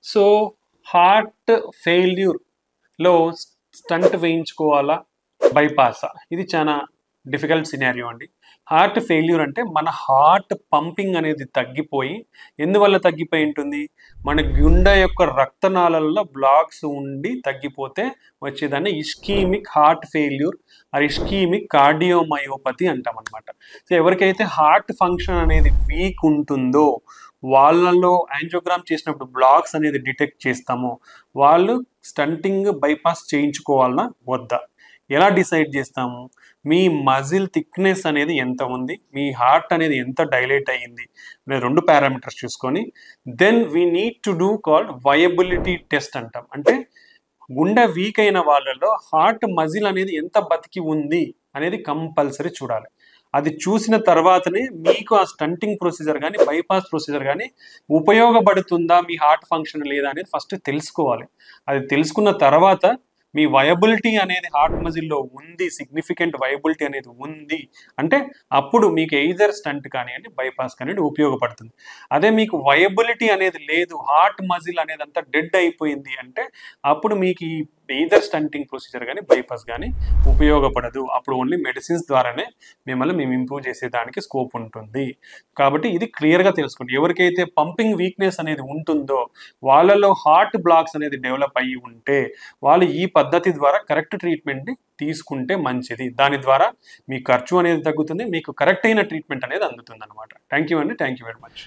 So heart ఫెయిల్యూర్లో stent వేయించుకోవాలా, బైపాసా? ఇది చాలా డిఫికల్ట్ సినారియో అండి. హార్ట్ ఫెయిల్యూర్ అంటే మన హార్ట్ పంపింగ్ అనేది తగ్గిపోయి, ఎందువల్ల తగ్గిపోయి ఉంటుంది? మన గుండె యొక్క రక్తనాళాలలో బ్లాక్స్ ఉండి తగ్గిపోతే వచ్చేదాన్ని ischemic heart failure or ischemic cardiomyopathy అంటాం అనమాట. సో ఎవరికైతే హార్ట్ ఫంక్షన్ అనేది వీక్ ఉంటుందో, వాళ్ళలో యాంజియోగ్రామ్ చేసినప్పుడు బ్లాక్స్ అనేది డిటెక్ట్ చేస్తామో వాళ్ళు స్టంటింగ్ బైపాస్ చేయించుకోవాలన్నా వద్దా? ఎలా డిసైడ్ చేస్తాము? మీ మజిల్ థిక్నెస్ అనేది ఎంత ఉంది, మీ హార్ట్ అనేది ఎంత డైలేట్ అయ్యింది అనే 2 పారామీటర్స్ చూసుకొని then we need to do called viability test అంటాం. అంటే గుండె వీక్ అయిన వాళ్ళలో హార్ట్ మజిల్ అనేది ఎంత బతికి ఉంది అనేది కంపల్సరీ చూడాలి. అది చూసిన తర్వాతనే మీకు ఆ స్టంటింగ్ ప్రొసీజర్ కానీ బైపాస్ ప్రొసీజర్ కానీ ఉపయోగపడుతుందా, మీ హార్ట్ ఫంక్షన్ లేదా అనేది ఫస్ట్ తెలుసుకోవాలి. అది తెలుసుకున్న తర్వాత మీ వయబిలిటీ అనేది హార్ట్ మజిల్లో ఉంది, సిగ్నిఫికెంట్ వయబిలిటీ అనేది ఉంది అంటే అప్పుడు మీకు ఎయిదర్ స్టంట్ కానివ్వండి బైపాస్ కానివ్వండి ఉపయోగపడుతుంది. అదే మీకు వయబిలిటీ అనేది లేదు, హార్ట్ మజిల్ అనేది అంతా డెడ్ అయిపోయింది అంటే అప్పుడు మీకు ఈ ఎయిదర్ స్టంటింగ్ ప్రొసీజర్ కానీ బైపాస్ కానీ ఉపయోగపడదు. అప్పుడు ఓన్లీ మెడిసిన్స్ ద్వారానే మిమ్మల్ని మేము ఇంప్రూవ్ చేసేదానికి స్కోప్ ఉంటుంది. కాబట్టి ఇది క్లియర్గా తెలుసుకోండి. ఎవరికైతే పంపింగ్ వీక్నెస్ అనేది ఉంటుందో, వాళ్ళలో హార్ట్ బ్లాక్స్ అనేది డెవలప్ అయ్యి ఉంటే వాళ్ళు ఈ పద్ధతి ద్వారా కరెక్ట్ ట్రీట్మెంట్ని తీసుకుంటే మంచిది. దాని ద్వారా మీ ఖర్చు అనేది తగ్గుతుంది, మీకు కరెక్ట్ అయిన ట్రీట్మెంట్ అనేది అందుతుంది అనమాట. థ్యాంక్ యూ అండి. Thank you very much.